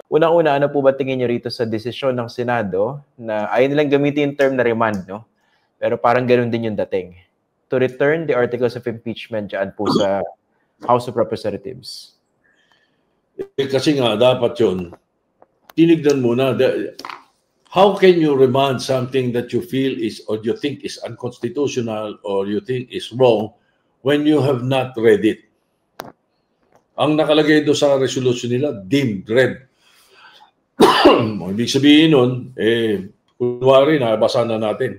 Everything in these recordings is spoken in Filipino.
Unang-una, ano po ba tingin niyo rito sa desisyon ng Senado na ayaw nilang gamitin yung term na remand, no? Pero parang ganoon din yung dating. To return the articles of impeachment dyan po sa House of Representatives. Kasi nga, dapat yun, tinignan muna. How can you remand something that you feel is or you think is unconstitutional or you think is wrong when you have not read it? Ang nakalagay doon sa resolution nila, deemed red. Ibig sabihin nun, kunwari, nabasa na natin.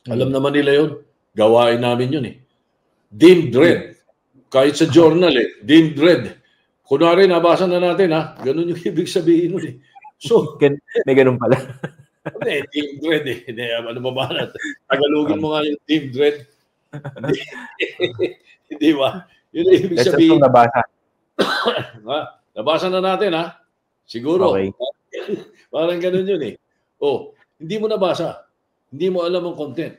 Alam naman nila yun. Gawain namin yun eh. Deemed red. Kahit sa journal deemed red. Kunwari, nabasa na natin ha. Ganun yung ibig sabihin nun eh. So, may ganun pala. Deemed red eh. Ano ba ba? Tagalogin mo nga yung deemed red. Hindi ba? Yun yung ibig sabihin. Nabasa. Nabasa na natin ha. Siguro. Okay. Parang ganun yun eh. Hindi mo nabasa. Hindi mo alam ang content.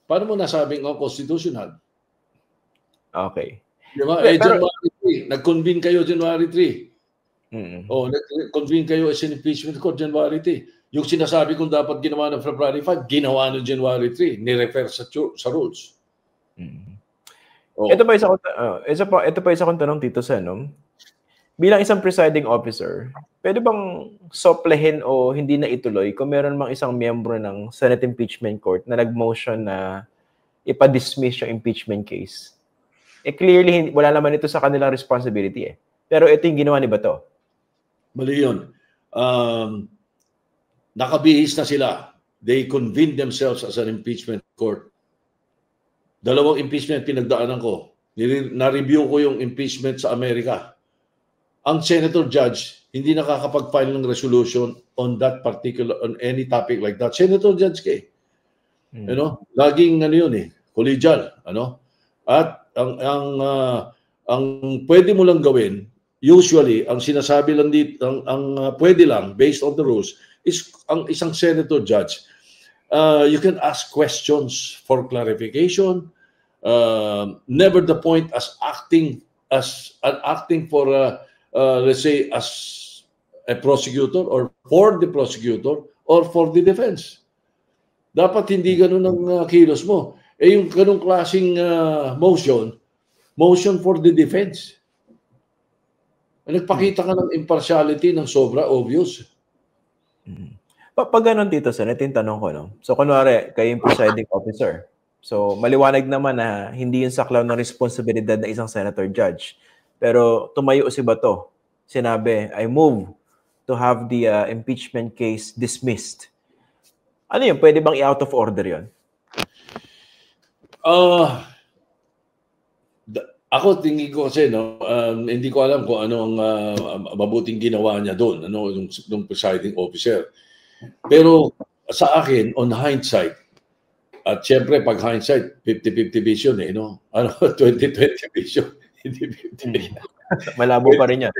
Paano mo nasabing constitutional? Okay. Diba? January 3. Nag-convene kayo January 3. Nag-convene kayo as an impeachment court January 3. Yung sinasabi kong dapat ginawa ng February 5, ginawa ng January 3. Ni-refer sa rules. Ito pa isa kong tanong, Tito Sen, no? Bilang isang presiding officer, pwede bang soplehin o hindi na ituloy kung meron mang isang miyembro ng Senate Impeachment Court na nag-motion na ipa-dismiss yung impeachment case? Clearly, wala naman ito sa kanilang responsibility eh. Pero ito yung ginawa ni Bato. Mali yun. Nakabihis na sila. They convened themselves as an impeachment court. 2 impeachment pinagdaanan ko. Na-review ko yung impeachment sa Amerika. Ang senator judge hindi nakakapag-file ng resolution on that particular, on any topic like that. Senator judge ka eh. Laging yun eh, collegial. At ang pwede mo lang gawin, usually, ang sinasabi lang dito, ang pwede lang, based on the rules, is ang isang senator judge, you can ask questions for clarification, never the point as acting for let's say as a prosecutor or for the prosecutor or for the defense. Dapat hindi ganun ang kilos mo. Yung ganung klaseng motion for the defense. Nagpakita ka ng impartiality ng sobra obvious. Pag ganun, Tito Sen, ito yung tanong ko, no? So, kunwari, kayo yung presiding officer. So, maliwanag naman na hindi yung saklaw ng responsibilidad ng isang senator judge. Pero tumayo si Bato. Sinabi, I move to have the impeachment case dismissed. Ano yun? Pwede bang i-out of order yun? Ako tingin ko kasi hindi ko alam kung ano ang mabuting ginawa niya doon, yung presiding officer. Pero sa akin, on hindsight, at syempre pag hindsight, 50-50 vision 20-20 vision. Hindi 50. Malabo pa rin yan.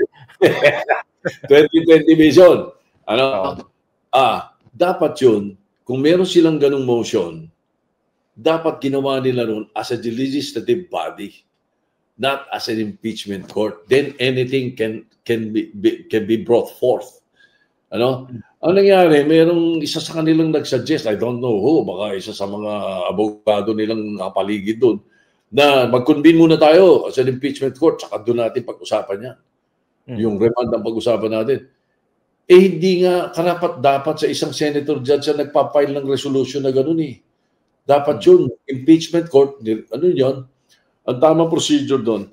20-20 vision. Dapat yun, kung meron silang ganung motion, dapat ginawa nila nun as a legislative body, not as an impeachment court. Then anything can be brought forth. Ang nangyari, merong isa sa kanilang nagsuggest, I don't know who, baka isa sa mga abogado nilang nakapaligid doon, na mag-convene muna tayo sa impeachment court, saka doon natin pag-usapan yan. Yung remand ang pag-usapan natin. Hindi nga karapat-dapat sa isang senator judge na nagpapile ng resolution na gano'n eh. Dapat yun, impeachment court, yun? Ang tamang procedure doon,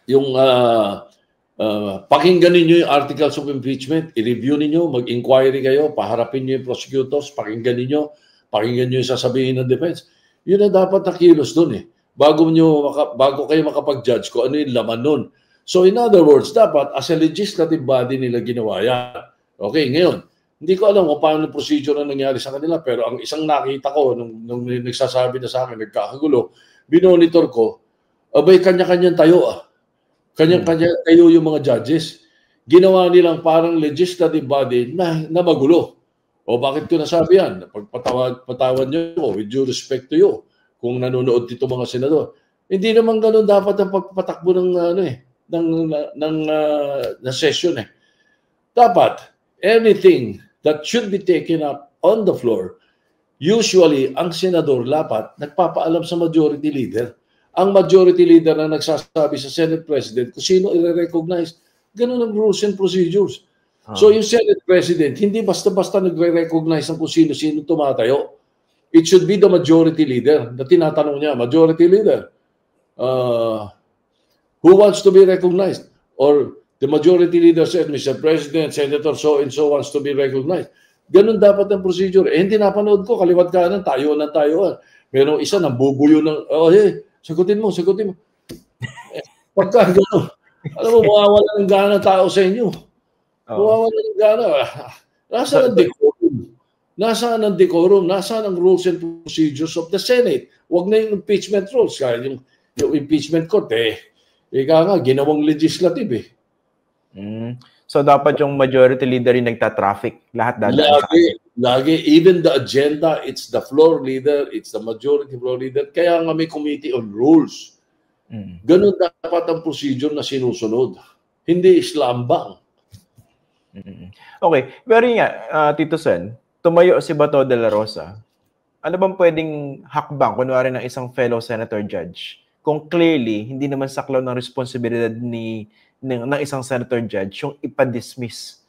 yung pakinggan ninyo yung articles of impeachment, i-review ninyo, mag-inquiry kayo, paharapin nyo yung prosecutors, pakinggan nyo yung sasabihin ng defense. Yun ang dapat na kilos doon eh. Bago kayo makapag-judge ko ano yung laman nun. So in other words, dapat as a legislative body nila ginawa yan. Okay, ngayon, hindi ko alam kung paano procedure na nangyari sa kanila, pero ang isang nakita ko nung nagsasabi na sa akin, nagkakagulo, binonitor ko, abay kanya-kanyang tayo Kanya-kanya tayo yung mga judges. Ginawa nilang parang legislative body na magulo. O bakit ko nasabi yan? Pagpatawad nyo with due respect to you kung nanonood dito mga senador. Hindi naman ganun dapat ang pagpatakbo ng na session eh. Dapat anything that should be taken up on the floor, usually ang senador dapat nagpapaalam sa majority leader. Ang majority leader na nagsasabi sa Senate President kung sino i-recognize. Ganun ang rules and procedures. So yung Senate President, hindi basta-basta nagre-recognize ng kung sino-sino tumatayo. It should be the majority leader na tinatanong niya, majority leader, who wants to be recognized? Or the majority leader said, Mr. President, Senator so-and-so wants to be recognized. Ganun dapat ang procedure. Hindi napanood ko, kaliwat kanan, tayo. Merong isa nang bubuyo ng, sagutin mo. Pagka gano'n, alam mo, mawawala ng gana tao sa inyo. Mawawala ng gana. Nasaan ang decorum? Nasaan ang rules and procedures of the Senate? Huwag na yung impeachment rules. Kaya yung impeachment court, ginawang legislative eh. So dapat yung majority leader yung nagta-traffic. Lahat Lagi. Even the agenda, it's the floor leader, it's the majority floor leader. Kaya nga may committee on rules. Ganun dapat ang procedure na sinusunod. Hindi islambang. Okay. Pero nga, Tito Sen, tumayo si Bato de la Rosa. Ano bang pwedeng hakbang, kunwari ng isang fellow senator judge, kung clearly, hindi naman saklaw ng responsibilidad ng isang senator judge yung ipa-dismiss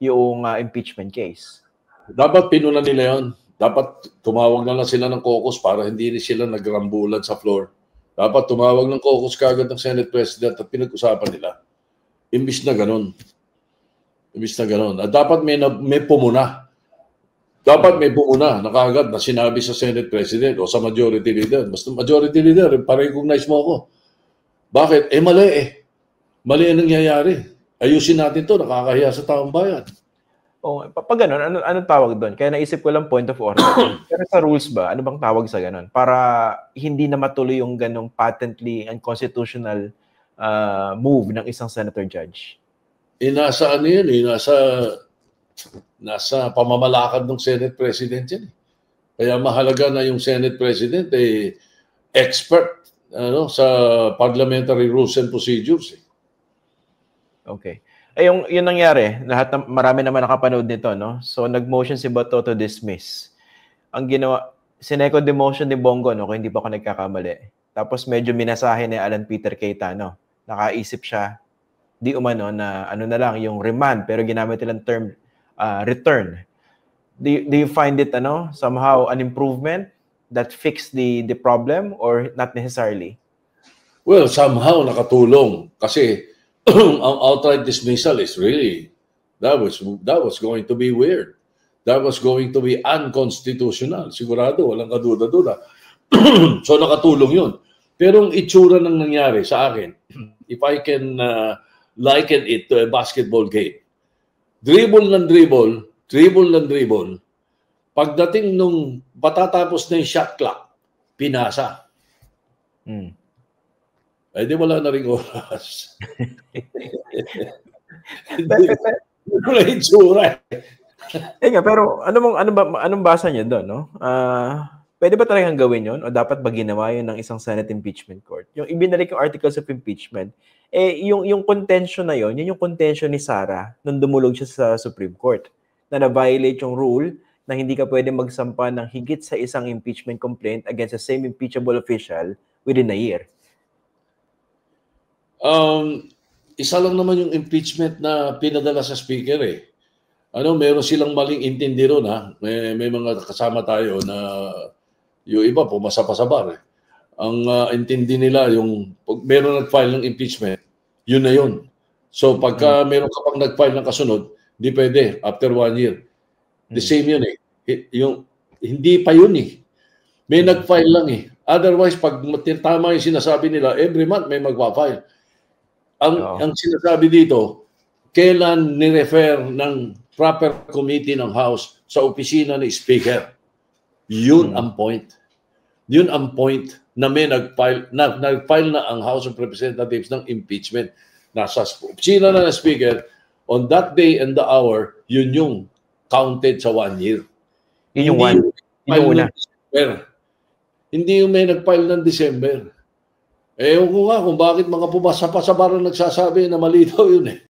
yung impeachment case? Dapat pinuna nila yun. Dapat tumawag na lang sila ng caucus para hindi sila nagrambulan sa floor. Dapat tumawag ng caucus kagad ng Senate President at pinag-usapan nila. Imbis na ganun. At dapat may pumuna. Dapat may pumuna na kagad na sinabi sa Senate President o sa Majority Leader. Basta Majority Leader, pa-recognize mo ako. Bakit? Mali eh. Mali ang nangyayari. Ayusin natin to, nakakahiya sa taong bayan. Pag gano'n, anong tawag doon? Kaya naisip ko lang point of order. Pero sa rules ba, ano bang tawag sa gano'n? Para hindi na matuloy yung ganong patently unconstitutional move ng isang senator judge. Nasa pamamalakad ng Senate President yan. Kaya mahalaga na yung Senate President expert sa parliamentary rules and procedures. Okay. Yung nangyari, marami naman nakapanood nito, no? So, nag-motion si Bato to dismiss. Ang ginawa, sinecond the motion ni Bongo, no? Kung hindi pa ako nagkakamali. Tapos medyo minasahe ni Alan Peter Cayetano. Nakaisip siya, di umano na ano na lang, yung remand, pero ginamit nilang term return. Do you find it somehow an improvement that fixed the problem or not necessarily? Well, somehow nakatulong kasi ang outright dismissal is really that was going to be weird. That was going to be unconstitutional. Sigurado, walang kaduda-duda. So nakatulong yun. Pero ang itsura ng nangyari sa akin, if I can liken it to a basketball game, dribble ng dribble, pagdating nung patatapos na yung shot clock, pinasa. Di wala na rin oras. Wala yung tsura. Pero anong basa niya doon, no? Pwede ba talagang gawin yun? O dapat ba ginawa yun ng isang Senate impeachment court? Yung ibinalik yung articles of impeachment, yung contention na yun yung contention ni Sara nung dumulog siya sa Supreme Court na na-violate yung rule na hindi ka pwede magsampa ng higit sa isang impeachment complaint against the same impeachable official within a year. Isa lang naman yung impeachment na pinadala sa speaker eh. Meron silang maling intindi ron ha. May mga kasama tayo na yung iba pumasa pa sa bar eh. Ang intindi nila yung pag meron nag-file ng impeachment, yun na yun. So pagka meron ka pang nag-file ng kasunod, hindi pwede after 1 year. The same yun eh. Yung hindi pa yun eh. May nag-file lang eh. Otherwise pag tama yung sinasabi nila, every month may magpa-file. Ang sinasabi dito, kailan ni-refer ng proper committee ng House sa opisina ni Speaker. Yun ang point. Yun ang point na may nag-file na ang House of Representatives ng impeachment. Nasa opisina na ng Speaker, on that day and the hour, yun yung counted sa 1 year. Yun yung una. Hindi yung may nag-file ng December. Ewan ko nga kung bakit mga pumasa pa sa barang nagsasabi na mali daw yun eh.